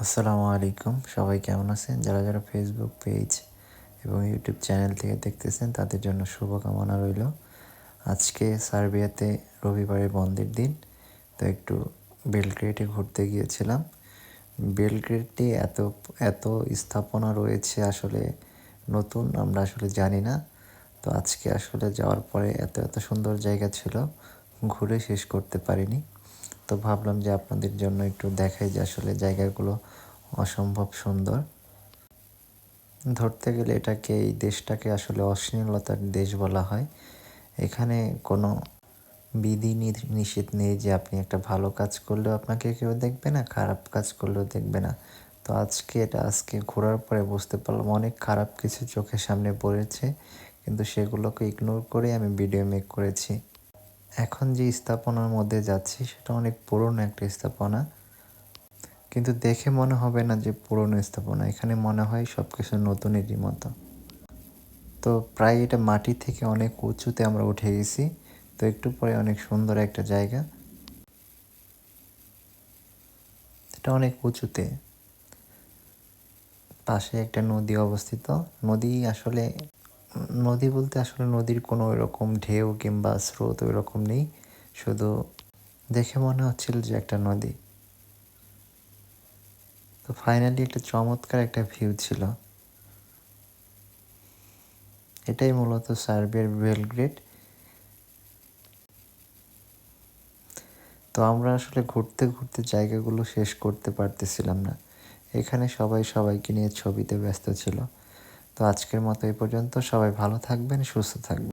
আসসালামু আলাইকুম, সবাই কেমন আছেন? যারা যারা ফেসবুক পেজ এবং ইউটিউব চ্যানেল থেকে দেখতেছেন তাদের জন্য শুভকামনা রইল। আজকে সার্বিয়াতে রবিবারের বন্ধের দিন, তো একটু বেলগ্রেডে ঘুরতে গিয়েছিলাম। বেলগ্রেডে এত এত স্থাপনা রয়েছে, আসলে নতুন, আমরা আসলে জানি না। তো আজকে আসলে যাওয়ার পরে এত এত সুন্দর জায়গা ছিল, ঘুরে শেষ করতে পারিনি। তো ভাবলাম যে আপনাদের জন্য একটু দেখাই যে আসলে জায়গাগুলো অসম্ভব সুন্দর। ধরতে গেলে এই দেশটাকে আসলে অশ্লীলতার দেশ বলা হয়। এখানে কোনো নিষেধ নেই যে আপনি একটা ভালো কাজ করলেও আপনাকে কেউ দেখবে না, খারাপ কাজ করলেও দেখবে না। তো আজকে ঘোরার পরে বুঝতে পারলাম অনেক খারাপ কিছু চোখের সামনে পড়েছে, কিন্তু সেগুলোকে ইগনোর করে আমি ভিডিও মেক করেছি। এখন যে স্থাপনার মধ্যে যাচ্ছি সেটা অনেক পুরনো একটা স্থাপনা, কিন্তু দেখে মনে হবে না যে পুরনো স্থাপনা, এখানে মনে হয় সব কিছু নতুনেরই মতো। তো প্রায় এটা মাটি থেকে অনেক উঁচুতে আমরা উঠে গেছি। তো একটু পরে অনেক সুন্দর একটা জায়গা, এটা অনেক উঁচুতে, পাশে একটা নদী অবস্থিত। নদী বলতে আসলে নদীর কোনো ওইরকম ঢেউ কিংবা স্রোত ওইরকম নেই, শুধু দেখে মনে হচ্ছিল যে একটা নদী। তো ফাইনালি একটা চমৎকার একটা ভিউ ছিল। এটাই মূলত সার্বিয়ার বেলগ্রেড। তো আমরা আসলে ঘুরতে ঘুরতে জায়গাগুলো শেষ করতে পারতেছিলাম না, এখানে সবাই সবাইকে নিয়ে ছবিতে ব্যস্ত ছিল। তো আজকের মতো এই পর্যন্ত, সবাই ভালো থাকবেন, সুস্থ থাকবেন।